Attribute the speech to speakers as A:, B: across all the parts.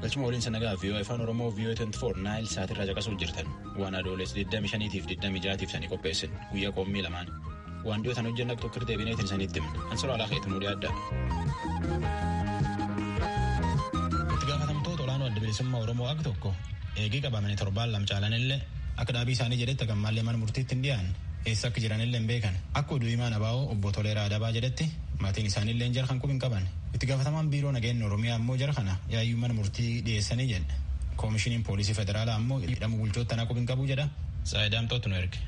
A: Galchuma waliin sanagaa VOA Afaan Oromoo VOA 24 Naayil Saatirraa caqasuu jirtan waan adooles 25 fi 26 sanii qopheessin guyyaa qommii lamaan waan dhiyootan hojjenna tokko deebineetiin saniitti himna ansora alaa keetu nuudii adda. Itti gaafatamtoota olaanoo adda bilisummaa Oromoo akka tokko eegii qabamanii torbaan lam caalanillee akka dhaabii isaanii jedhetti gammaallee mana murtiitti hin dhiyaanne eessa akka jiranillee hin beekan akka oduu himaan abaa'oo obbo Toleeraa Adabaa jedhetti maatiin isaaniillee jara kan qubi hin qaban. Itti gaafatamaan biiroo nageenya Oromiyaa ammoo jara kana yaayyuu mana murtii dhiyeessanii jedhe. Koomishiniin poolisii federaalaa ammoo hidhamu bulchoota na qubi hin qabu jedha. Saayidaamtootu nu erge.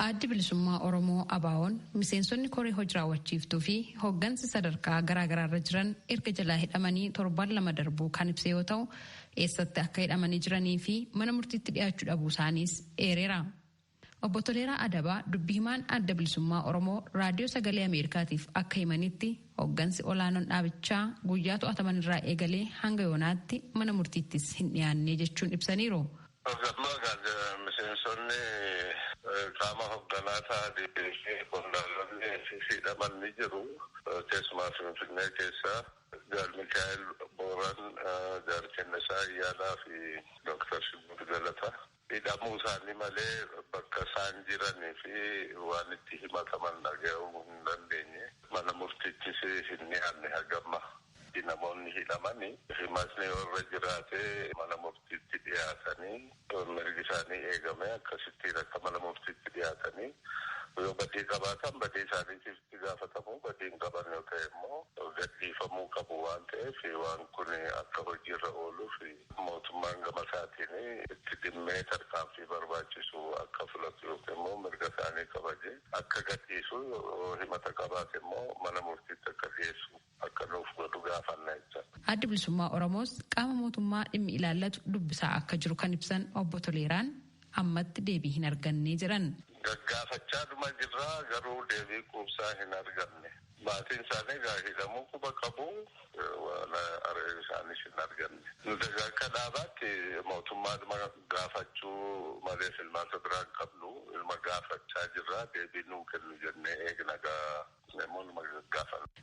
B: Addi bilisummaa Oromoo ABO'n miseensonni koree hojii raawwachiiftuu fi hooggansi sadarkaa garaagaraarra jiran erga jalaa hidhamanii torban lama darbuu kan ibse yoo ta'u eessatti akka hidhamanii jiranii fi mana murtiitti dhiyaachuu dhabuu isaaniis eereera. Obbo Toleeraa Adabaa dubbii himaan adda bilisummaa Oromoo raadiyoo sagalee Ameerikaatiif akka himanitti hooggansi olaanoon dhaabichaa guyyaa to'ataman irraa eegalee hanga yoonaatti mana murtiittis hin dhiyaanne jechuun ibsaniiru.
C: Miseensonni qaama hoogganaa ta'anii fi qondaalonni hidhaman ni jiru. Keessumaa Finfinnee keessa Jaal Mikaa'el Booran, Jaal Kennesaa Ayyaanaa fi Dr. Shibbuu Galataa. Hidhamuu isaanii malee bakka isaan jiranii fi waan itti himataman dhaga'uu hin dandeenye. Mana murtiittis hin dhiyaanne hagamma. Namoonni hidhamanii himatni warra jiraatee mana murtiitti dhiyaatanii mirgi isaanii eegame akkasittiin akka mana murtiitti dhiyaatanii yoo badii qabaatan badii isaaniitiif itti gaafatamu badii hin qaban yoo ta'e immoo gadhiifamuu qabu waan ta'eef waan kun akka hojiirra ooluuf mootummaan gama isaatiin itti dhimmee tarkaanfii barbaachisu akka filatu yookiin immoo mirga isaanii kabaje akka gadhiisu himata qabaate immoo mana murtiitti akka dhiyeessu akka nuuf godhu gaafanna jecha.
B: Addi bilisummaa Oromoos qaama mootummaa dhimmi ilaallatu dubbisaa akka jiru kan ibsan obbo Toleeraan ammatti deebii hin arganne jedhan.
C: Gaggaafachaa dhuma jirraa garuu deebii quubsaa hin arganne. Maatiin isaanii hidhamuu quba qabu waan isaanis hin arganne. Nuti akka dhaabaatti mootummaa gaafachuu malee filmaata biraa hin qabnu ilma gaafachaa jirraa deebii nuu kennu jennee eegna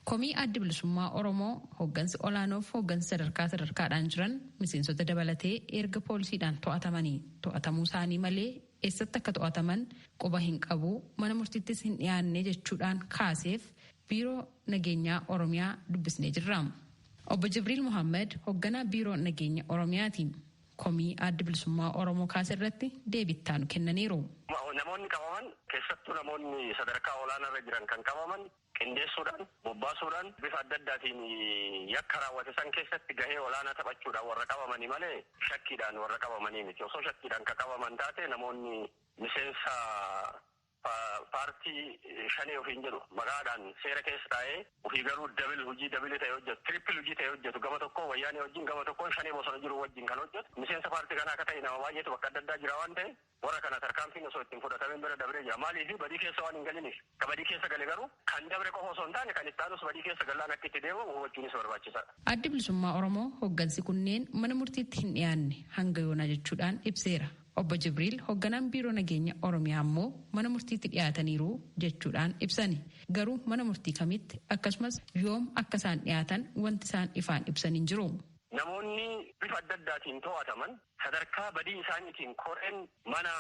B: Komii addi bilisummaa Oromoo hooggansi olaanoof hooggansi sadarkaadhaan jiran miseensota dabalatee erga poolisiidhaan to'atamuu isaanii malee eessatti akka to'ataman quba hin qabu mana murtiittis hin dhiyaanne jechuudhaan kaaseef biiroo nageenyaa Oromiyaa dubbisnee jirra. Obbo Jibriil Muhammad hoogganaa biiroo nageenya Oromiyaati. Komii addi bilisummaa Oromoo kaase irratti deebittaa nu kennaniiru.
D: Namoonni qabaman keessattuu namoonni sadarkaa olaanaarra jiran kan qabaman qindeessuudhaan bobbaasuudhaan bifa adda addaatiin yakka raawwate san keessatti gahee olaanaa taphachuudhaan warra qabamanii malee shakkiidhaan warra qabamanii miti. Osoo shakkiidhaan kan qabaman taate namoonni miseensa paartii shanii ofiin jedhu maqaadhaan seera keessa taa'ee ofii garuu hojii dabili ta'e hojjetu tirippil hojii ta'e hojjetu gama tokko wayyaanee wajjin gama tokkoon shanii bosona jiru wajjin kan hojjetu miseensa paartii kanaa akka ta'e nama baay'eetu bakka adda addaa jira waan ta'e warra kana tarkaanfiin osoo ittiin fudhatameen bira dabree jira maaliif badii keessa waan hin galiniif ka badii keessa gale garuu kan dabre qofa osoo hin taane kan itti aanus badii keessa galaan akka itti deemu hubachuunis barbaachisaadha.
B: Addi bilisummaa Oromoo hooggansi kunneen mana murtiitti hin dhiyaanne hanga yoonaa jechuudhaan ibseera. Obbo Jibriil hoogganaan biiroo nageenya Oromiyaa ammoo mana murtiitti dhiyaataniiru jechuudhaan ibsani. Garuu mana murtii kamitti akkasumas yoom akka isaan dhiyaatan wanti isaan ifaan ibsan hin jiru.
D: Namoonni bifa adda addaatiin to'ataman sadarkaa badii isaaniitiin koreen mana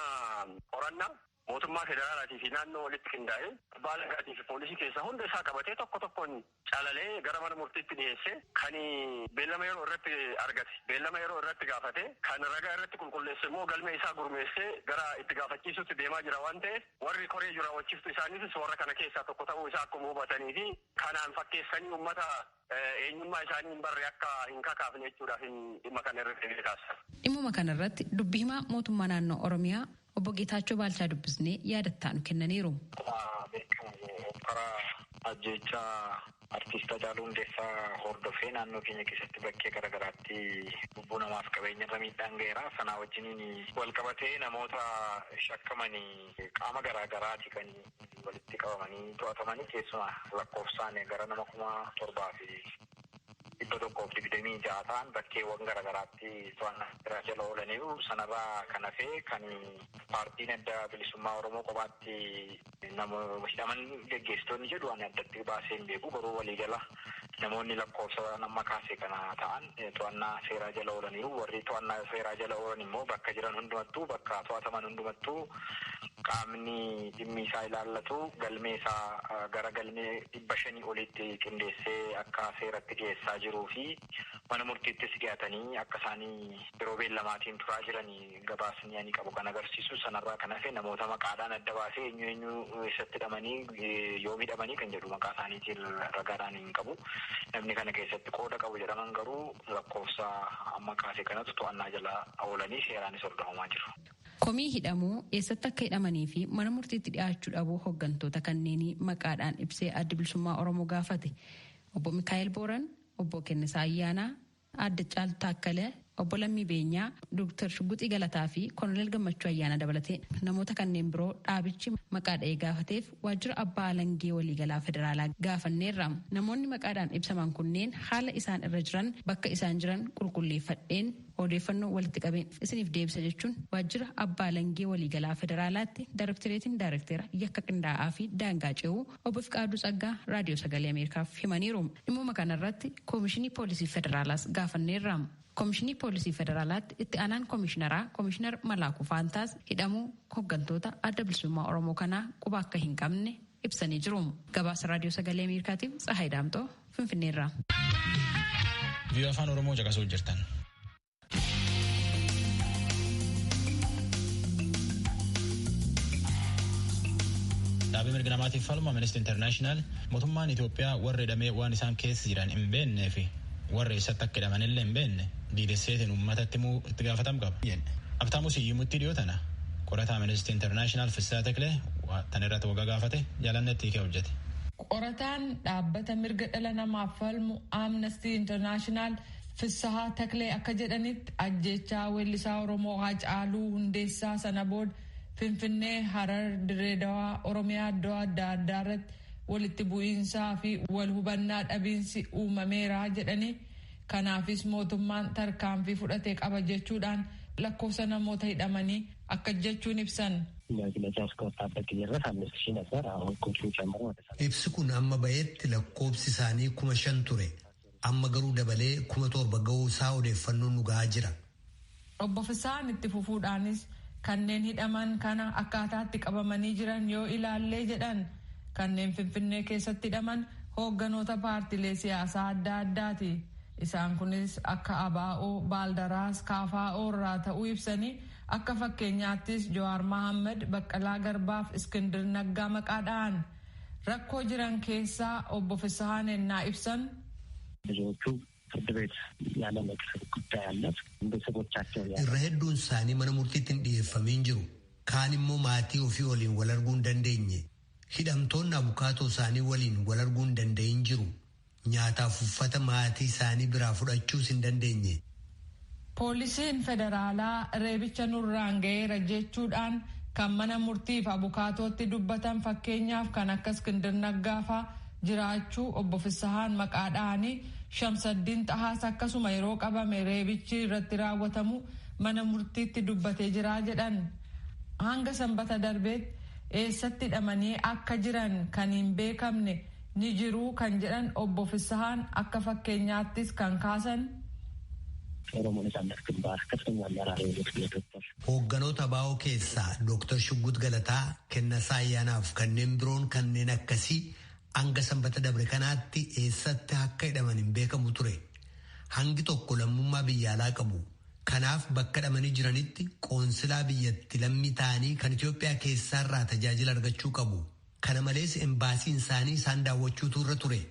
D: qorannaa mootummaa federaalaatii fi naannoo walitti qindaa'ee abbaa alangaatii fi poolisii keessa hunda isaa qabatee tokko tokkoon calalee gara mana murtiitti dhiyeesse kan beellama yeroo irratti argate beellama yeroo irratti gaafate kan ragaa irratti qulqulleesse immoo galmee isaa gurmeessee gara itti gaafachiisutti deemaa jira waan ta'eef warri koree jiru raawwachiiftu isaaniifis warra kana keessaa tokko ta'uu isaa akkuma hubatanii fi kanaan fakkeessanii uummata eenyummaa isaanii hin barre akka hin kakaafne jechuudhaaf dhimma kana irratti beekaasa.
B: Dhimma kana irratti dubbii himaa mootummaa naannoo Oromiyaa obbo Geetaachoo Baalchaa dubbisnee yaada nu kennaniiru.
E: Karaa ajjechaa artiist Haacaaluu Hundeessaa hordofee naannoo keenya keessatti bakkee garaagaraatti lubbuu namaaf qabeenyarra miidhaan ga'eera. Sanaa wajjiniin wal qabatee namoota shakkamanii qaama garaagaraati kan walitti qabamanii to'atamanii keessumaa lakkoofsaan gara nama 7,126 ta'an bakkeewwan garaagaraatti to'annaa jala oolaniiru. Sanarraa kan hafee kan paartiin adda bilisummaa Oromoo kophaatti nama hidhaman geggeessitoonni jedhu waan addatti baasee hin beeku garuu waliigala namoonni lakkoofsa nama kaasee kana ta'an to'annaa seeraa jala oolaniiru. Warri to'annaa seeraa jala oolan immoo bakka jiran hundumattuu bakka to'ataman hundumattuu qaamni dhimmi isaa ilaallatu galmee isaa gara galmee 500 olitti qindeessee akka seeratti dhiyeessaa jiruu fi mana murtiittis dhiyaatanii akka isaanii yeroo beellamaatiin turaa jiranii gabaasni ani qabu kan agarsiisu. Sanarraa kan hafe namoota maqaadhaan adda baasee eenyu eessatti hidhamanii yoo hidhamanii kan jedhu maqaa isaaniitiin ragaadhaan hin qabu. Namni kana keessatti qooda qabu jedhaman garuu lakkoofsa amma kaasee kanatu to'annaa jala oolanii seeraanis hordofamaa jiru.
B: Komii hidhamuu eessatti akka hidhamanii fi mana murtiitti dhiyaachuu dhabuu hooggantoota kanneenii maqaadhaan ibsee adda bilisummaa Oromoo gaafate. Obbo Mikaa'el Booran, Obbo Kennisaa Ayyaanaa, Aadde Caaltuu Taakkalee, Obbo Lammii Beenyaa, Dr. Shugguxii Galataa fi Koloneel Gammachuu Ayyaana dabalatee namoota kanneen biroo dhaabichi maqaa dha'ee gaafateef waajjira abbaa alangee waliigalaa federaalaa gaafanneerra. Namoonni maqaadhaan ibsaman kunneen haala isaan irra jiran bakka isaan jiran qulqulleeffadheen odeeffannoo walitti qabeen isiniif deebisa jechuun waajjira abbaa alangee waliigalaa federaalaatti daarektereetiin daarektera yakka qindaa'aa fi daangaa ce'uu obbo Fiqaaduu Tsaggaa raadiyoo sagalee Ameerikaaf himaniiru. Dhimma kanarratti koomishinii poolisii federaalaas gaafanneerra. Koomishinii poolisii federaalaatti itti aanaan koomishineraa koomishinar Malaakuu Faantaas hidhamuu hooggantoota adda bilisummaa Oromoo kanaa quba akka hin qabne ibsanii jiru. Gabaasa raadiyoo sagalee Ameerikaatiif Tsahaay Daamtoo Finfinneerraa.
A: Viiyoo afaan Oromoo caqasuu jirtan. Dhaabbii mirga namaatiif falmu Amnesty International mootummaan Itoophiyaa warra hidhamee waan isaan keessa jiran hin beeknee fi warra eessatti akka hidhamanillee hin beekne diidesseetiin uummatatti itti gaafatam qaba. Abtaamu Siyyumutti dhiyootana qorataa Amnesty International Fissaa Taklee tan irratti waggaa gaafate jaalannetti hiikee hojjete.
F: Qorataan dhaabbata mirga dhala namaaf falmu Amnesty International Fissaa Taklee akka jedhanitti ajjechaa weellisaa Oromoo Haacaaluu Hundeessaa sana booda Finfinnee, Harar, Direedawaa, Oromiyaa iddoo adda addaa irratti walitti bu'iinsaa fi wal hubannaa dhabiinsi uumameera jedhanii kanaafis mootummaan tarkaanfii fudhatee qaba jechuudhaan lakkoofsa namoota hidhamanii akka jechuun ibsan.
G: Ibsi kun amma ba'eetti lakkoofsi isaanii 5,000 ture. Amma garuu dabalee 7,000 ga'uu isaa odeeffannoon nu ga'aa jira.
F: Obbo Fissaan itti fufuudhaanis kanneen hidhaman kana akkaataatti qabamanii jiran yoo ilaallee jedhan kanneen Finfinnee keessatti hidhaman hoogganoota paartilee siyaasaa adda addaati. Isaan kunis akka ABO, Baaldaraas, KFO irraa ta'uu ibsanii akka fakkeenyaattis Jawaar Mohaammed, Baqqalaa Garbaaf Iskindir Naggaa maqaadhaan rakkoo jiran keessaa obbo Fissaan ennaa ibsan.
G: ፍርድ ቤት ያለ መቅሰፍ ጉዳይ አለት ቤተሰቦቻቸው irra hedduun isaanii mana murtiitti hin dhiyeeffamiin jiru. Kaan immoo maatii ofii waliin wal arguu hin dandeenye. Hidhamtoonni abukaatoo isaanii waliin wal arguu hin danda'in jiru. Nyaataaf uffata maatii isaanii biraa fudhachuus hin dandeenye.
F: Poolisiin federaalaa reebicha nurraan ga'eera jechuudhaan kan mana murtiif abukaatootti dubbatan fakkeenyaaf kan akka Iskindir Naggaafaa jiraachuu obbo Fissaan maqaadhaanii Shamsaddiin Xahaas akkasuma yeroo qabame reebichi irratti raawwatamu mana murtiitti dubbatee jiraa jedhan. Hanga sanbata darbeetti eessatti hidhamanii akka jiran kan hin beekamne ni jiru kan jedhan obbo Fissaan akka fakkeenyaattis kan kaasan.
G: Hoogganoota ABO keessaa Dr. Shugguxii Galataa, Kennisaa Ayyaanaaf kanneen biroon kanneen akkasii hanga sanbata dabre kanaatti eessatti akka hidhaman hin beekamu ture. Hangi tokko lammummaa biyya alaa qabu. Kanaaf bakka hidhamanii jiranitti qoonsilaa biyyatti lammii ta'anii kan Itoophiyaa keessaarraa tajaajila argachuu qabu. Kana malees embaasiin isaanii isaan daawwachuutu irra ture.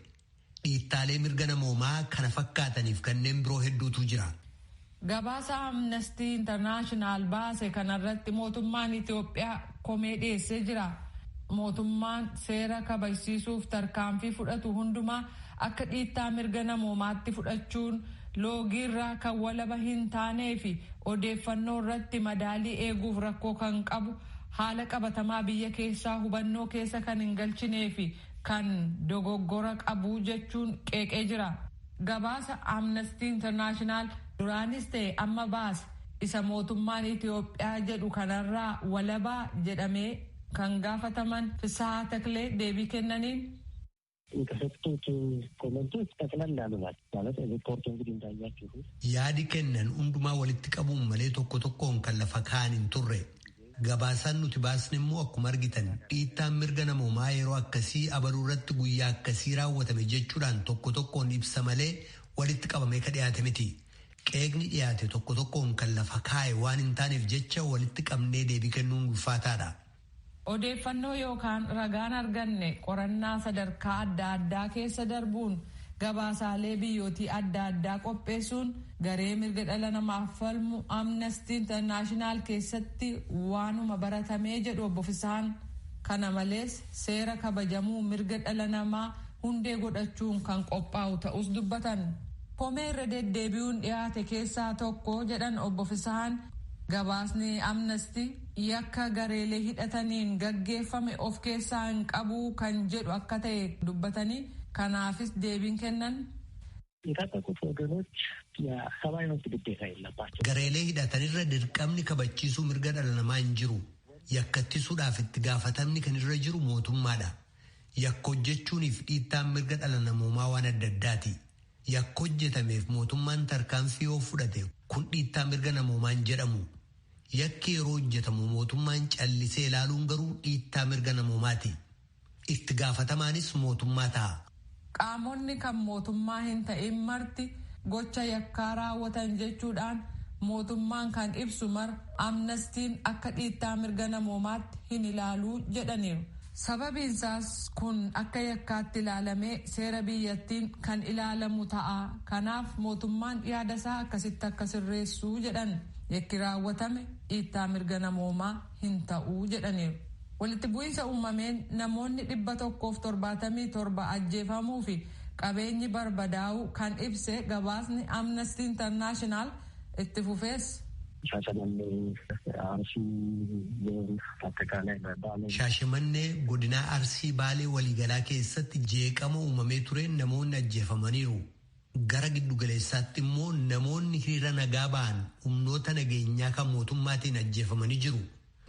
G: Dhiittaalee mirga namoomaa kana fakkaataniif kanneen biroo hedduutu jira.
F: Gabaasa Amnesty International baase kanarratti mootummaan Itoophiyaa komee dhiyeessee jira. Mootummaan seera kabachiisuuf tarkaanfii fudhatu hundumaa akka dhiittaa mirga namoomaatti fudhachuun loogiirraa kan walaba hin taanee fi odeeffannoo irratti madaalii eeguuf rakkoo kan qabu haala qabatamaa biyya keessaa hubannoo keessa kan hin galchinee fi kan dogoggora qabu jechuun qeeqee jira. Gabaasa Amnesty International duraanis ta'e amma baase isa mootummaan Itoophiyaa jedhu kanarraa walabaa jedhamee kan gaafataman Fissaa Taklee deebii kennaniin.
H: የተሰጡት ኮመንቶች ጠቅላላ ያሉ ናቸው። ማለት ሪፖርቱ እንግዲህ እንዳያችሁ
G: yaadi kennan hundumaa walitti qabuun malee tokko tokkoon kan lafa kaa'an hin turre. Gabaasaan nuti baasne immoo akkuma argitan dhiittaan mirga namoomaa yeroo akkasii abaluu irratti guyyaa akkasii raawwatame jechuudhaan tokko tokkoon ibsa malee walitti qabamee ka dhiyaate miti. Qeeqni dhiyaate tokko tokkoon kan lafa kaa'e waan hin taaneef jecha walitti qabnee deebii kennuun ulfaataadha.
F: Odeeffannoo yookaan ragaan arganne qorannaa sadarkaa adda addaa keessa darbuun gabaasaalee biyyootii adda addaa qopheessuun garee mirga dhala namaaf falmu Amnesty International keessatti waanuma baratamee jedhu obbo Fisaan. Kana malees seera kabajamuu mirga dhala namaa hundee godhachuun kan qophaa'u ta'us dubbatan. Komee irra deddeebi'uun dhiyaate keessaa tokko jedhan obbo Fisaan gabaasni Amnesty yakka gareelee hidhataniin gaggeeffame of keessaa hin qabu kan jedhu akka ta'e dubbatanii kanaafis deebiin kennan.
H: የታጠቁት ወገኖች የሰብአዊ መብት ግዴታ የለባቸው።
G: gareelee hidhatanirra dirqamni kabachiisuu mirga dhala namaa hin jiru. Yakka ittisuudhaaf itti gaafatamni kan irra jiru mootummaadha. Yakka hojjechuuniif dhiittaan mirga dhala namoomaa waan adda addaati. Yakka hojjetameef mootummaan tarkaanfii yoo fudhate kun dhiittaa mirga namoomaa hin jedhamu. Yakki yeroo hojjetamu mootummaan callisee ilaaluun garuu dhiittaa mirga namoomaati. Itti gaafatamaanis mootummaa ta'a.
F: Qaamonni kan mootummaa hin ta'in marti gocha yakkaa raawwatan jechuudhaan mootummaan kan ibsu Amnestiin akka dhiittaa mirga namoomaatti hin ilaaluu jedhaniiru. Sababiinsaas kun akka yakkaatti ilaalamee seera biyyattiin kan ilaalamu ta'a. Kanaaf mootummaan yaadasaa akkasitti akka sirreessuu jedhan. Yakki raawwatame dhiittaa mirga namoomaa hin ta'uu jedhaniiru. Walitti bu'iinsa uumameen namoonni 177 ajjeefamuu fi qabeenyi barbadaa'uu kan ibse gabaasni Amnesty International itti fufees.
G: Shaashimannee godinaa Arsii Baalee waliigalaa keessatti jeeqama uumamee tureen namoonni ajjeefamaniiru. Gara giddugaleessaatti immoo namoonni hiriira nagaa ba'an humnoota nageenyaa kan mootummaatiin ajjeefamanii jiru.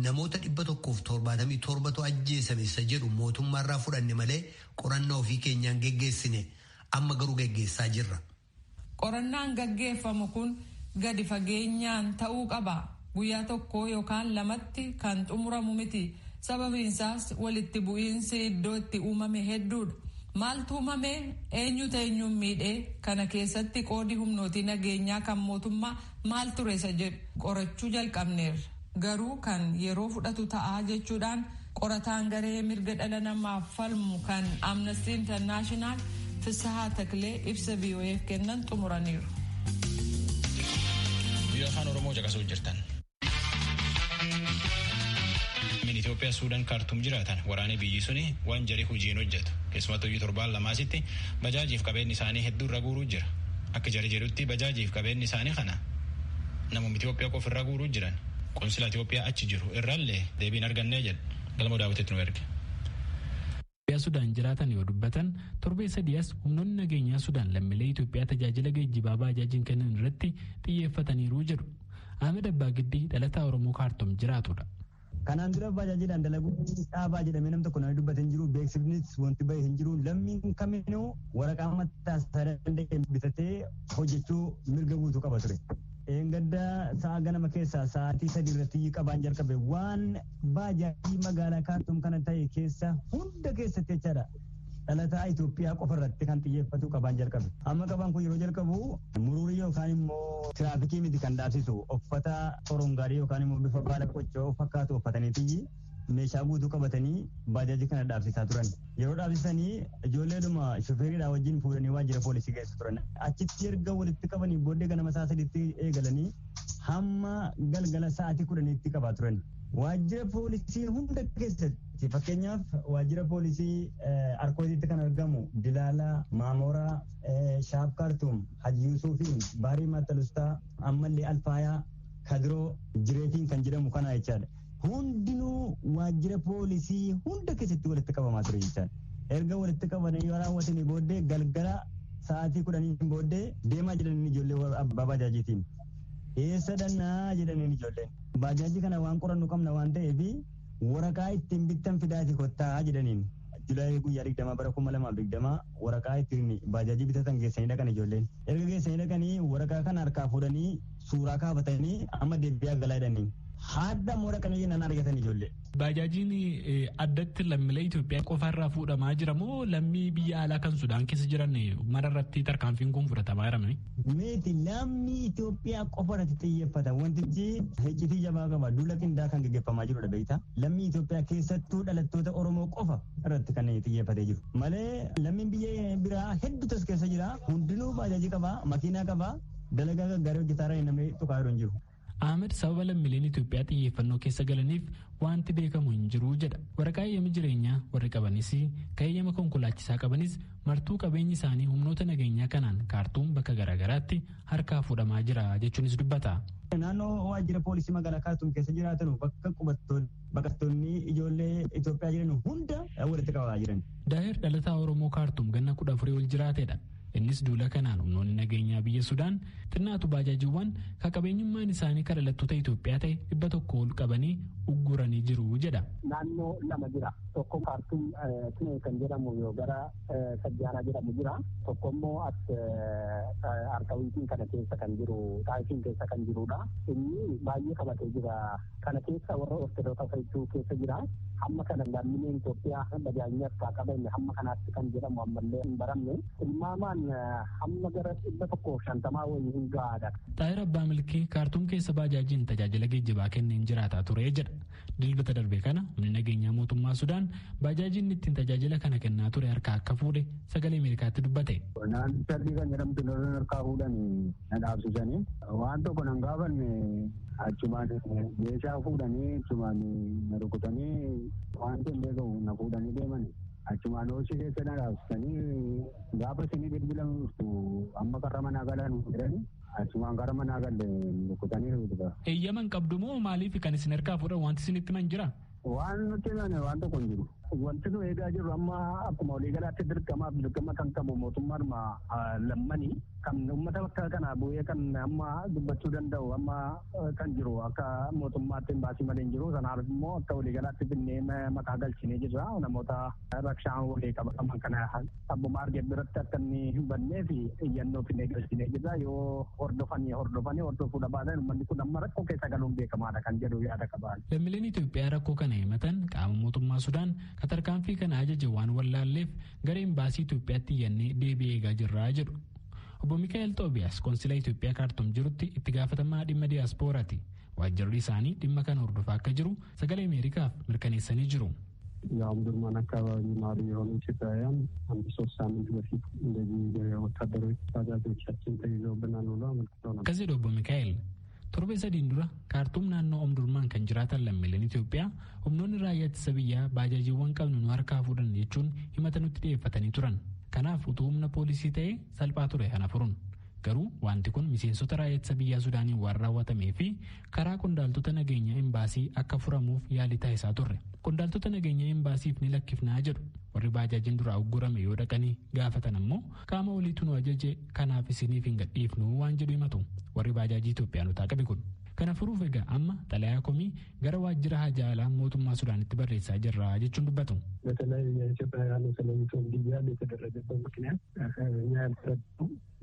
G: Namoota 177tu ajjeesame isa jedhu mootummaarraa fudhanne malee qorannaa ofii keenyaan geggeessine amma garuu geggeessaa jirra.
F: Qorannaan gaggeeffamu kun gadi fageenyaan ta'uu qaba. Guyyaa tokko yookaan lamatti kan xumuramu miti. Sababiinsaas walitti bu'iinsi iddoo itti uumame hedduudha. Maaltu uumame eenyutu eenyuun miidhee kana keessatti qoodi humnootii nageenyaa kan mootummaa maal ture isa jedhu qorachuu jalqabneerra. Garuu kan yeroo fudhatu ta'aa jechuudhaan qorataan garee mirga dhala namaaf falmu kan Amnesty International Fisahaa Taklee ibsa BOF kennan xumuraniiru.
A: Biyya afaan Oromoo caqasuu jirtan. Itoophiyaa Suudaan Kaartuum jiraatan waraanee biyyi suni waan jarii hojiin hojjetu. Keessumattuu torbaan lamaasitti bajaajiif qabeenyi isaanii hedduu irra guuruu jira. Akka jarii jedhutti bajaajiif qabeenyi isaanii kana namoonni Itoophiyaa qofa irra guuruu jiran. Qonsila Itoophiyaa achi jiru irraallee deebiin argannee jedha. Galma daawwateetti nu erge.
I: Itoophiyaa Sudaan jiraatan yoo dubbatan torbee sadiyaas humnoonni nageenyaa Sudaan lammiilee Itoophiyaa tajaajila geejjibaa baajaajiin kennan irratti xiyyeeffataniiru jedhu. Ahmed Abbaa Giddii dhalataa Oromoo Kaartuum jiraatudha.
J: Kanaan dura baajaajiidhaan dalaguu dhaabaa jedhamee nam tokko nama dubbate hin jiru. Beeksifnis wanti bahe hin jiru. Lammiin kaminuu waraqaa mataa isaa danda'e bitatee hojjechuu mirga guutuu qaba ture. Gadda sa'a ganama keessaa sa'aatii 3 irratti qabaan jalqabe waan baajaajii magaalaa Kaartuum kana ta'e keessa hunda keessatti jechaadha. Dhalataa Itoophiyaa qofa irratti kan xiyyeeffatu qabaan jalqabe. Amma qabaan kun yeroo jalqabu muruurii yookaan immoo tiraafikii miti kan dhaabsisu uffata sorongaarii yookaan immoo bifa baala qoccoo fakkaatu uffataniiti meeshaa guutuu qabatanii baajaajii kana dhaabsisaa turan. Yeroo dhaabsisanii ijoolleedhuma shofeeridhaa wajjin fuudhanii waajjira poolisii geessu turan. Achitti erga walitti qabanii booddee ganama sa'a 3tti eegalanii hamma galgala sa'aatii 10tti qabaa turan. Waajjira poolisii hunda keessatti fakkeenyaaf waajjira poolisii Arkootitti kan argamu Dilaalaa, Maamoraa, Shaaf Kaartuum, Haji Yuusufiin, Baarii Mattalustaa, ammallee Alfaayaa, Kadiroo, Jireetiin kan jedhamu kana jechaadha. Hundinuu waajjira poolisii hunda keessatti walitti qabamaa ture jechaadha. Erga walitti qabanii yoo raawwatanii booddee galgala sa'aatii 10 booddee deemaa jedhanii ijoollee abbaa baajaajiitiin. Eessa dhannaa jedhanii ijoolleen. Baajaajii kana waan qorannu qabna waan ta'eef waraqaa ittiin bittan fidaati kottaa jedhaniin. Julaayii guyyaa 20 bara 2020 waraqaa ittiin baajaajii bitatan geessanii dhaqan ijoolleen. Erga geessanii dhaqanii waraqaa kana harkaa fuudhanii suuraa kaafatanii amma deebi'aa galaa jedhanii. Haadha moora kana jennan argatan ijoollee.
I: Baajaajiin addatti lammiilee Itoophiyaa qofaarraa fuudhamaa jira moo lammii biyya alaa kan Sudaan keessa jiran mararratti tarkaanfiin kun fudhatamaa jira?
J: Meeti lammii Itoophiyaa qofarratti xiyyeeffata. Wantichi hejjitii jabaa qaba. Duula qindaa kan gaggeeffamaa jirudha beektaa. Lammii Itoophiyaa keessattuu dhalattoota Oromoo qofa irratti kan xiyyeeffatee jiru. Malee lammiin biyya biraa hedduutas keessa jira. Hundinuu baajaajii qaba, makiinaa qaba, dalagaa gaggaarii hojjetaarra namni tuqaa jiru.
I: Ahmed sababa lammiileen Itoophiyaa xiyyeeffannoo keessa galaniif wanti beekamu hin jiru jedha. Waraqaa eeyyama jireenyaa warri qabanis eeyyama konkolaachisaa qabanis martuu qabeenyi isaanii humnoota nageenyaa kanaan kaartuum bakka garaagaraatti harkaa fuudhamaa jira jechuunis dubbata.
J: Naannoo waajjira poolisii magaalaa kaartuum keessa jiraatan bakka baqattoonni ijoollee Itoophiyaa jiran hunda walitti qabamaa jiran.
I: Daa'ir dhalataa Oromoo kaartuum ganna 14 ol jiraatedha. Innis duula kanaan humnoonni nageenyaa biyya Sudaan xinnaatu baajaajiiwwan kan qabeenyummaan isaanii kan dhalattoota Itoophiyaa ta'e 100 ol qabanii ugguranii jiru jedha.
H: Naannoo lama jira. Tokko kaartuum kan jedhamu yoo gara Sajjaanaa jedhamu jira. Tokko immoo Arkawiitiin kana keessa kan jiru, Xaayifiin keessa kan jirudha. Inni baay'ee qabatee jira. Kana keessa warra Ortodoksii fa'ituu keessa jira. Hamma kana lammiileen Itoophiyaa bajaajii akka qaban hamma kanaatti kan jedhamu ammallee hin baramne. Ilmaamaan hamma gara 150 wayii hin gahaadha.
I: Xaayir Abbaa Milkii kaartuum keessa baajaajiin tajaajila geejjibaa kenneen jiraataa ture jedha. Dilbata darbe kana humni nageenyaa mootummaa Sudaan baajaajiin ittiin tajaajila kana kennaa ture harkaa akka fuudhe sagalee Ameerikaatti dubbate.
H: Naannoo sadii kan jedhamtu lolan harkaa fuudhanii na dhaabsisanii waan tokko nan gaafanne achumaan meeshaa fuudhanii achumaan na rukutanii waan hin beekamu na fuudhanii deemanii. Achumaan hojii keessa na dhaabsisanii gaafa isinii bilbilamtu amma karra manaa galan jedhanii achumaan gara manaa galle rukutanii rukutuba.
I: Eeyyaman qabdu moo maaliif kan isin harkaa fuudhan wanti isinitti himan jira?
H: Waan nuti himame waan tokko hin jiru. Wanti nu eegaa jirru amma akkuma waliigalaatti dirqama kan qabu mootummaadhuma lammanii kan uummata bakka kana bu'ee kan amma dubbachuu danda'u amma kan jiru akka mootummaatti hin baasii malee hin jiru. Sanaaf immoo akka waliigalaatti binnee maqaa galchinee jirra. Namoota rakshaan walii qabaman kana abbuma argee biratti akka inni hin bannee fi iyyannoo finnee galchinee jirra. Yoo hordofuu dhabaatan uummanni kun amma rakkoo keessa galuun beekamaadha kan jedhu yaada qabaan.
I: Lammiileen Itoophiyaa rakkoo kana himatan qaama mootummaa Sudaan tarkaanfii kana ajaja waan wallaalleef gara imbaasii Itoophiyaatti iyyannee deebii eegaa jirraa jedhu. Obbo Mikaa'el Xoobiyaas konsilaa Itoophiyaa kaartuum jirutti itti gaafatamaa dhimma diyaaspooraati. Waajjirri isaanii dhimma kana hordofaa akka jiru sagalee Ameerikaaf mirkaneessanii jiru.
K: የአምዱርማን አካባቢ ነዋሪ የሆኑ ኢትዮጵያውያን 1-3 ሳምንት በፊት እንደዚህ ወታደሮች ባጃጆቻችን ተይዘውብናል ብሎ አመልክተው ነበር።
I: ከዚህ ኦቦ ሚካኤል torbe sadiin dura kaartuum naannoo omdurmaan kan jiraatan lammiileen Itoophiyaa humnoonni raayyaa ittisa biyyaa baajaajiiwwan qabnu nu harkaa fuudhan jechuun himata nutti dhiyeeffatanii turan. Kanaaf utuu humna poolisii ta'ee salphaa ture kana furuun. Garuu wanti kun miseensota raayyaa ittisa biyyaa Sudaaniin waan raawwatamee fi karaa qondaaltota nageenyaa imbaasii akka furamuuf yaalii taasisaa turre. Qondaaltota nageenyaa imbaasiif ni lakkifnaa jedhu. Warri baajaajiin duraa uggurame yoo dhaqanii gaafatan ammoo qaama waliitu nu ajaje kanaaf isiniif hin gadhiifnu waan jedhu himatu. Warri baajaajii Itoophiyaanotaa qabe kun. Kana furuuf egaa amma xalayaa komii gara waajjira hajaalaa mootummaa Sudaanitti barreessaa jirra jechuun dubbatu.
K: በተለይ የኢትዮጵያውያኑ ስለሚቶ እንዲያል የተደረገበት ምክንያት እኛ ያልተረዱ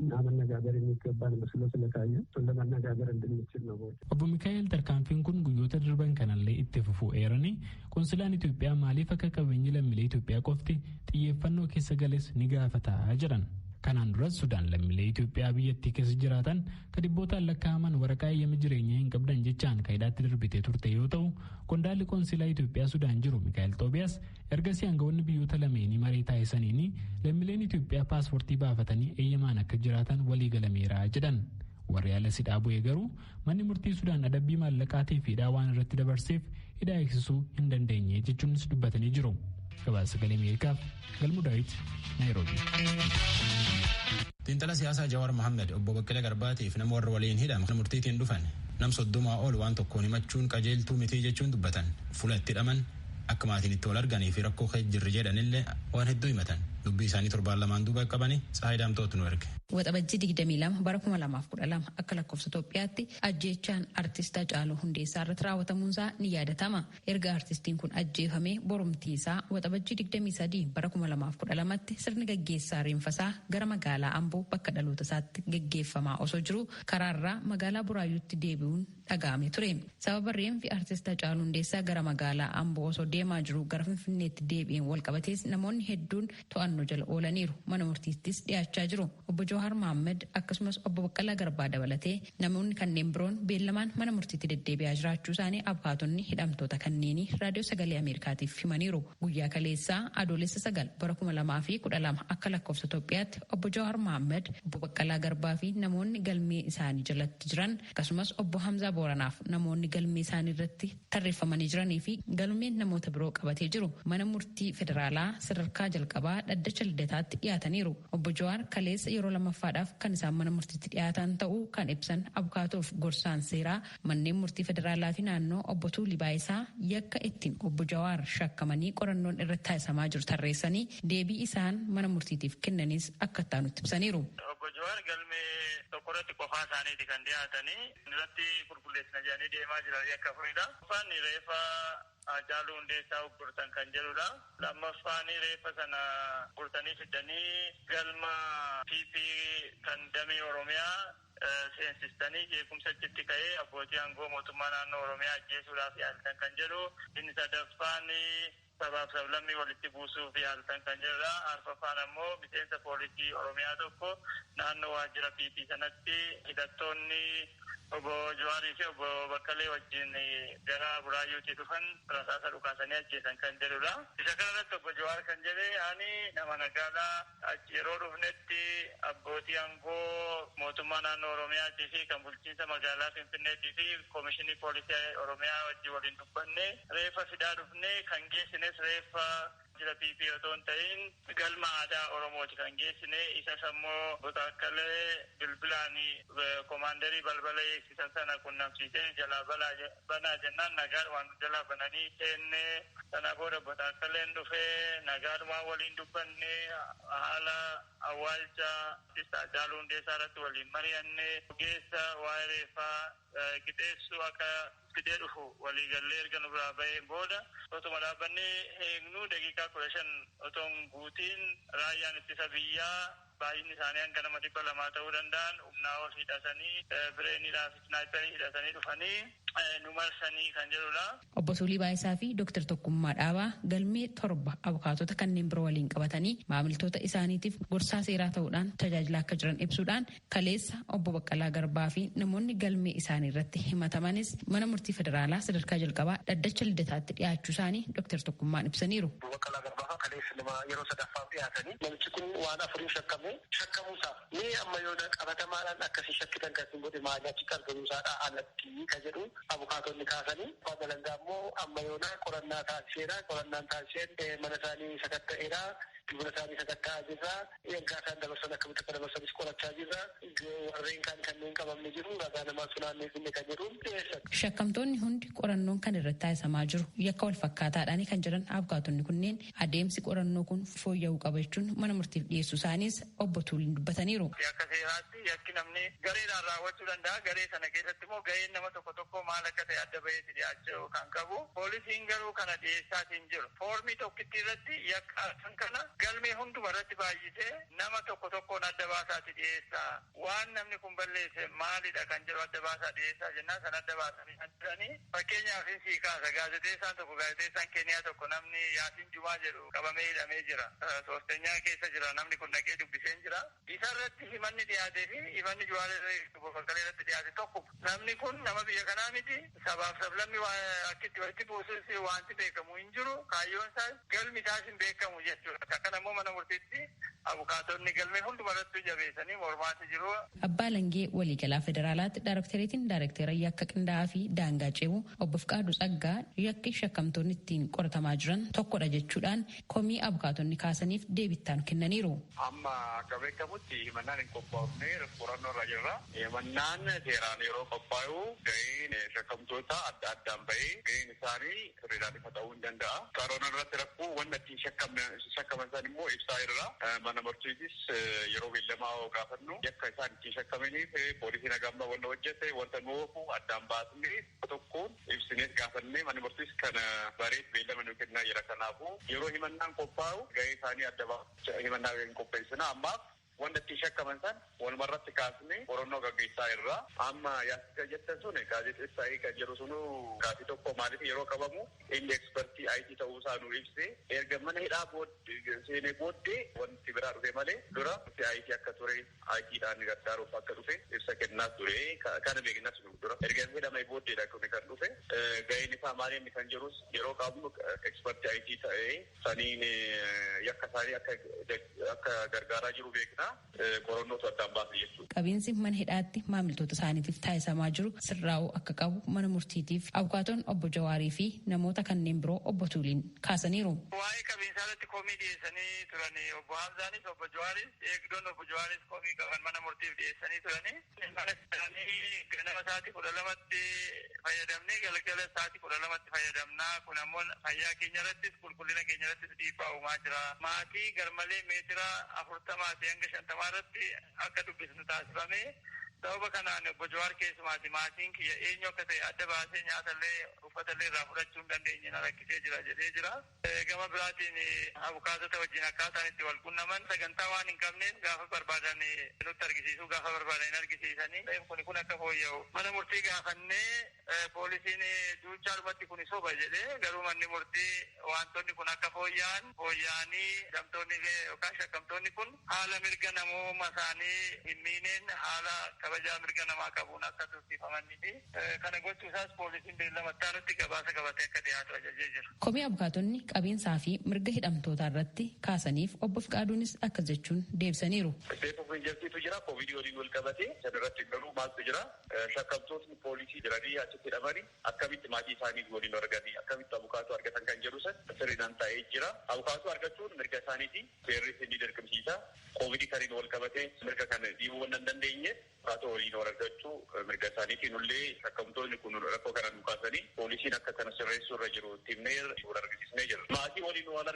K: እና መነጋገር የሚገባን መስሎ ስለታየ እሱን ለመነጋገር እንድንችል ነው።
I: Obbo Mikaa'el tarkaanfiin kun guyyoota darban kanallee itti fufuu eeranii konsilaan Itoophiyaa maaliif akka qabeenyi lammiilee Itoophiyaa qofti xiyyeeffannoo keessa gales ni gaafataa jedhan. Kanaan duras Sudaan lammiilee Itoophiyaa biyyattii keessa jiraatan dhibootaan lakkaa'aman waraqaa eeyyama jireenyaa hin qabdan jechaan hidhaatti darbitee turte yoo ta'u, qondaalli konsilaa Itoophiyaa Sudaan jiru Mikaa'el Xoobiyaas ergasii aangawoonni biyyoota lameenii maree taasisaniin lammiileen Itoophiyaa paaspoortii baafatanii eeyyamaan akka jiraatan walii galameera jedhan. Warri ala sidhaa bu'ee garuu manni murtii Sudaan adabbii maallaqaatii fi hidhaa waan irratti dabarseef hidhaa eegsisuu hin dandeenye jechuunis dubbatanii jiru. Gabaasa sagalee Ameerikaaf Galmuu Daawit Naayiroobii.
A: Xiinxala siyaasaa Jawaar Mohaammed obbo Baqqalee Garbaatiif nama warra waliin hidhame murtiitiin dhufan nam 30 ol waan tokkoon himachuun qajeeltuu mitii jechuun dubbatan fuula itti hidhaman akka maatiin itti wal arganii fi rakkoo keessa jirri jedhanillee waan hedduu himatan dubbii isaanii torbaan lamaan duuba qabanii Tsaayidaamtootu nu erge.
B: Waxabajjii 22 bara 2012 akka lakkoofsa Itoophiyaatti ajjeechaan artist Hacaaluu Hundeessaa irratti raawwatamuunsaa ni yaadatama. Erga artistiin kun ajjeefamee borumtii isaa waxabajjii 23 bara 2012tti sirni gaggeessaa reenfasaa gara magaalaa Amboo bakka dhaloota isaatti gaggeeffamaa osoo jiru karaarraa magaalaa Buraayyuutti deebi'uun dhaga'ame ture. Sababa reenfi artist Hacaaluu Hundeessaa gara magaalaa Amboo osoo deemaa jiru gara Finfinneetti deebi'een walqabatees namoonni hedduun to'annoo jala oolaniiru. Mana murtiittis dhiyaachaa jiru. Obbo Jawaar Mohaammed akkasumas obbo Baqqalaa Garbaa dabalatee namoonni kanneen biroon beellamaan mana murtiitti deddeebi'aa jiraachuu isaanii abukaatonni hidhamtoota kanneenii raadiyoo sagalee Ameerikaatiif himaniiru. Guyyaa kaleessaa adoolessa 9 bara 2012 akka lakkoofsa Itoophiyaatti obbo Jawaar Mohaammed, obbo Baqqalaa Garbaa fi namoonni galmee isaanii jalatti jiran akkasumas obbo Hamzaa Booranaaf namoonni galmee isaanii irratti tarreeffamanii jiranii fi galmeen namoota biroo qabatee jiru mana murtii federaalaa sadarkaa jalqabaa dhaddacha lidataatti dhiyaataniiru. Obbo Jawaar kaleessa yeroo lammaffaadhaaf kan isaan mana murtiitti dhiyaatan ta'uu kan ibsan abukaatoof gorsaan seeraa manneen murtii federaalaa fi naannoo obbo Tuulii Baayisaa yakka ittiin obbo Jawaar shakkamanii qorannoon irratti taasisamaa jiru tarreessanii deebii isaan mana murtiitiif kennanis akka ittaanutti ibsaniiru.
E: Obbo Jawaar galmee tokkorratti qofaa isaaniiti kan dhiyaatanii irratti qulqulleessina jedhanii deemaa jiran yakka furidha. Uffanni reefa Hacaaluu Hundeessaa gurgurtan kan jedhudha. Lammaffaan reefa sana gurgurtanii fidanii galma PP kan damee Oromiyaa seensistanii jeequmsa achitti ka'ee abbootii aangoo mootummaa naannoo Oromiyaa ajjeesuudhaaf yaaltan kan jedhu. Inni sadaffaan sabaaf sablammii walitti buusuuf yaaltan kan jedhudha. Arfaffaan ammoo miseensa poolisii Oromiyaa tokko naannoo waajjira PP sanatti hidhattoonni obbo Jawaarii fi obbo Baqqalee wajjin gara Buraayyuutti dhufan rasaasa dhukaasanii ajjeesan kan jedhudha. Isa kanarratti obbo Jawaar kan jedhe ani nama nagaadhaa achi yeroo dhufnetti abbootii aangoo mootummaa naannoo Oromiyaatii fi kan bulchiinsa magaalaa Finfinneetii fi koomishinii poolisii Oromiyaa wajjin waliin dubbanne reeffa fidaa dhufne kan geessines reeffa jira PP otoo hin ta'in galma aadaa Oromooti kan geessine isas ammoo Botaakkalee bilbilaan koomaandarii balbala eegsisan sana qunnamsiisee jalaa banaa jennaan nagaadhumaan jalaa bananii seenne sana booda Botaakkaleen dhufee nagaadhumaan waliin dubbanne haala awwaalcha artist Hacaaluu Hundeessaa irratti waliin mari'anne ogeessa waa'ee reeffaa qixeessuu akka fidee dhufu waliigallee erga nu biraa baheen booda otuma dhaabbannee eegnuu daqiiqaa 15 otoon guutiin raayyaan ittisa biyyaa baay'inni isaanii hanga nama 200 ta'uu danda'an humnaa ol hidhatanii bireeniidhaa fi snaayiparii hidhatanii dhufanii nu marsanii kan jedhudha.
B: Obbo Tuulii Baayisaa fi Dooktar Tokkummaa Dhaabaa galmee 7 abukaatota kanneen biroo waliin qabatanii maamiltoota isaaniitiif gorsaa seeraa ta'uudhaan tajaajilaa akka jiran ibsuudhaan kaleessa obbo Baqqalaa Garbaa fi namoonni galmee isaanii irratti himatamanis mana murtii federaalaa sadarkaa jalqabaa dhaddacha lidataatti dhiyaachuu isaanii Dooktar Tokkummaan ibsaniiru.
D: Baqqalaa Garbaa kaleessa nama yeroo sadaffaaf dhiyaatanii namichi kun waan afurii shakkamuusaa mee amma yoo qabatamaadhaan akkasii shakkitan kan hin godhe maali achitti argamuusaadha alatti ka jedhu abukaatonni kaasanii abbaa immoo amma yoo qorannaa taasiseera qorannaan taasiseen mana isaanii sakatta'eera dubara isaanii sakatta'aa jirra ergaa isaan dabarsan akkamitti akka dabarsanis qorachaa jirra warreen kanneen qabamne jiru ragaa namaa sunaannee finne kan jedhu dhiyeessan.
B: Shakkamtoonni hundi qorannoon kan irratti taasisamaa jiru yakka wal fakkaataadhaan kan jiran abukaatonni kunneen adeemsi qorannoo kun fooyya'uu qaba jechuun mana murtiif dhiyeessuu isaaniis obbo Tuuliin dubbataniiru.
E: Akka seeraatti yakki namni gareedhaan raawwachuu danda'a. Garee sana keessatti immoo gaheen nama tokko maal akka ta'e adda baheeti dhiyaachuu kan qabu. Poolisiin garuu kana dhiyeessaatiin jiru. Foormii tokkitti irratti yakka kana galmee hunduma irratti baay'isee nama tokkoon adda baasaati dhiyeessaa. Waan namni kun balleesse maalidha kan jedhu adda baasaa dhiyeessaa jennaan san adda baasanii kan jiranii. Fakkeenyaaf sii kaasa gaazexeessaan Keeniyaa tokko namni Yaasiin Jumaa jedhu qabamee hidhamee jira. Soostenyaa keessa jira namni kun dhaqee dubbiseen jira. Isa irratti himanni dhiyaatee fi himanni Jawaarii Baqqalee irratti dhiyaate tokko. Namni kun nama biyya kanaa miti. Sabaaf sablammii akkitti walitti buusuus wanti beekamu hin jiru. Kaayyoon isaas galmi isaas hin beekamu jechuudha. Akka namoo mana murtiitti abukaatonni galmee hundumarratti jabeessanii mormaatti jiru.
B: Abbaa Langee waliigalaa federaalaatti daarekteeriitiin daarekteera yakka qindaa'aa fi daangaa ceebuu obbo Fiqaaduu Tsaggaa yakki shakkamtoonni ittiin qoratamaa jiran tokkodha jechuudhaan komii abukaatonni kaasaniif deebittaan kennaniiru.
E: Amma akka beekamutti himannaan hin qophaa'ufne qorannoo irra jirra. Himannaan seeraan yeroo qophaa'u ga'een shakkamtoota adda addaan bahee ga'een isaanii sirriidhaan ifa ta'uu hin danda'a. Qaroon irratti rakkoo wanna ittiin shakkaman san immoo ibsaa irra mana murtiitis yeroo beellamaa gaafannu yakka isaan ittiin shakkamaniif poolisiin hagamba wanta hojjete wanta nuufu addaan baasnee tokkoon ibsinees gaafannee mana murtiis kana bareet beellama nu kennaa jira. Kanaafuu yeroo himannaan qophaa'u ga'ee isaanii adda baasa himannaa hin qopheessina ammaaf wanta ittiin shakkaman san walumarratti kaasnee qorannoo gaggeessaa irra amma yaasika jettan sun gaazexeessaa kan jedhu sunu gaafii tokko maaliif yeroo qabamu inni ekspertii IT ta'uu isaa nu ibsee erga mana hidhaa seenee booddee wanti biraa dhufe malee dura IT akka ture ITdhaan gargaaruuf akka dhufe ibsa kennaas ture kana beeknas nu dura erga hidhamee booddeedha kan dhufe ga'een isaa maali inni kan jedhus yeroo qabnu ekspertii IT ta'ee saniin yakka isaanii akka gargaaraa jiru beekna. Qorannootu addaan baasa jechuudha.
B: Qabiinsi mana hidhaatti maamiltoota isaaniitiif taasisamaa jiru sirraa'uu akka qabu mana murtiitiif abukaatoon obbo Jawaarii fi namoota kanneen biroo obbo Tuuliin kaasaniiru.
E: Waa'ee qabiinsaa irratti komii dhiyeessanii turani obbo Hamzaanis obbo Jawaaris eegdoon obbo Jawaaris komii qaban mana murtiif dhiyeessanii turani. Mana isaanii ganama sa'aatii 12tti fayyadamnee galgala sa'aatii 12tti fayyadamnaa kun ammoo fayyaa keenya irrattis qulqullina keenya irrattis dhiibbaa uumaa jira. Maatii garmalee meetira 40 hanga 50 irratti akka dubbisnu taasifame sababa kanaan obbo Jawaar keessumaati maatiin kiyya eenyu akka ta'e adda baasee nyaatallee uffatallee irraa fudhachuu hin dandeenye na rakkisee jira jedhee jira. Gama biraatiin abukaatota wajjin akkaataan itti wal quunnaman sagantaa waan hin qabneef gaafa barbaadan nutti argisiisuu gaafa barbaadan hin argisiisanii kun akka fooyya'u mana murtii gaafannee poolisiin duuchaadhumatti kun soba jedhee garuu manni murtii wantoonni kun akka fooyya'anii hidhamtoonni yookaan shakkamtoonni kun haala mirga namooma isaanii hin miineen haala kabajaa mirga namaa qabuun akka tursiifamanii fi kana gochuu isaas poolisiin beellamattaa irratti gabaasa qabatee akka dhiyaatu ajajee jira.
B: Komii abukaatonni qabiinsaa fi mirga hidhamtootaa irratti kaasaniif obbo Fiqaaduunis akkas jechuun deebisaniiru.
E: Seefuuf injirtiitu jira koovidii waliin wal qabatee san irratti garuu maaltu jira shakkamtootni poolisii jiranii achitti hidhamanii akkamitti maatii isaanii waliin arganii akkamitti abukaatuu argatan kan jedhu san sirriidhaan taa'ee jira. Abukaatuu argachuun mirga isaaniiti seerri inni dirqamsiisa. Koovidii kaniin wal qabatee mirga kana dhiibuu waan hin dandeenye abukaatuu waliin wal argachuu mirga isaaniitiin illee shakkamtoonni kun rakkoo kana nu kaasanii poolisiin akka kana sirreessuu irra jiru timnee wal argisiisnee jira. Maatii waliin wal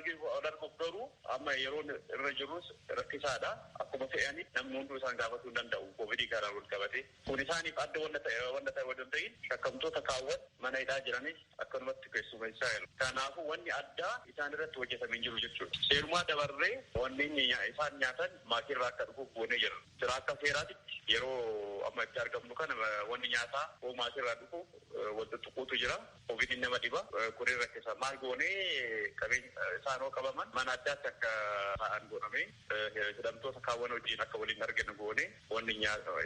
E: arguuf garuu amma yeroo irra jirus rakkisaadha. Akkuma fe'anii namni hunduu isaan gaafatuu hin danda'u koovidii kanaan wal qabatee. Kun isaaniif adda wanta ta'e wanta ta'in shakkamtoota kaawwan mana hidhaa jiranis akkanumatti keessummeessaa jiru. Kanaafuu wanni addaa isaan irratti hojjetamee jiru jechuudha. Seerumaa dabarree wanni isaan nyaatan maatii irraa akka dhufuuf goonee jira. Jira akka seeraatitti yeroo amma itti argamnu kana wanni nyaataa hoo maatii irraa dhufuuf wanta tuquutu jira. Koovidiin nama dhiba. Kun irra keessa maal goonee qabeenya isaan hoo qabaman mana addaatti akka ta'an godhamee hidhamtoota kaawwan wajjin akka waliin arginu goonee wanni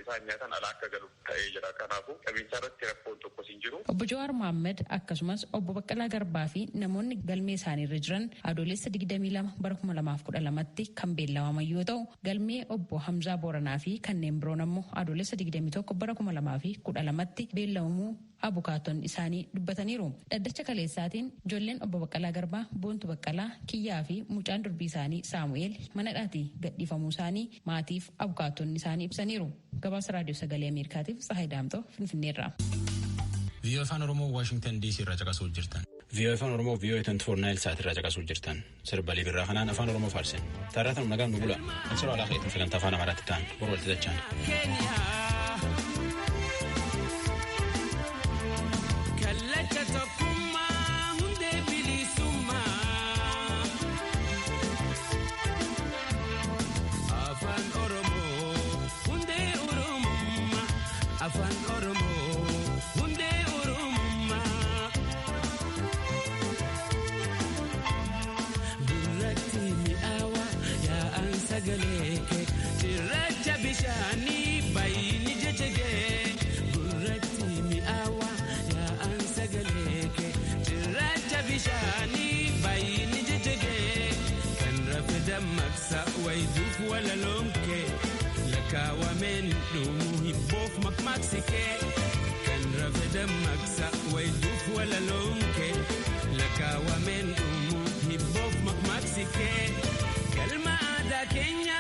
E: isaan nyaatan alaa akka galu ta'ee jira. Kanaafuu qabiinsa irratti rakkoon tokkos hin jiru.
B: Obbo Jawaar Mohaammed akkasumas obbo Baqqalaa Garbaa fi namoonni galmee isaanii irra jiran adoolessa 22 bara 2012tti kan beellamaman yoo ta'u galmee obbo Hamzaa Booranaa fi kanneen biroon ammoo adoolessa 21 bara 2012tti beellamamuu abukaatonni isaanii dubbataniiru. Dhaddacha kaleessaatiin ijoolleen obbo Baqqalaa Garbaa, Boontu Baqqalaa, Kiyyaa fi mucaan durbii isaanii Saamu'eel mana hidhaatii gadhiifamuu isaanii maatiif abukaatonni isaanii ibsaniiru. Gabaasa Raadiyoo Sagalee Ameerikaatiif Tsahaay Daamtoo Finfinneerraa.
A: VOA Afaan Oromoo Waashingtan DC irraa caqasuu jirtan. VOA Afaan Oromoo VOA 24 Naayil Saat irraa caqasuu jirtan. Sirbalii birraa kanaan Afaan Oromoo faarsen. Taarratan nagaan nu bula. Ansiroo alaa keetiin filantaa afaan Amaaraatti ta'an boruu walitti dachaan.
L: Afaan Oromoo hundee Oromummaa duratti mi'aawa yaa'an sagalee kee cirracha bishaanii baay'inni jechegee duratti mi'aawa yaa'an sagalee kee cirracha bishaanii baay'inni jechegee kan rafe dammaqsa wayituuf walalomke lakawamen dumu hibboof makmaksike kan rafeda maksa wayduuf walalomke lakawamen dumu hibboof makmaksike galma aadaa keenya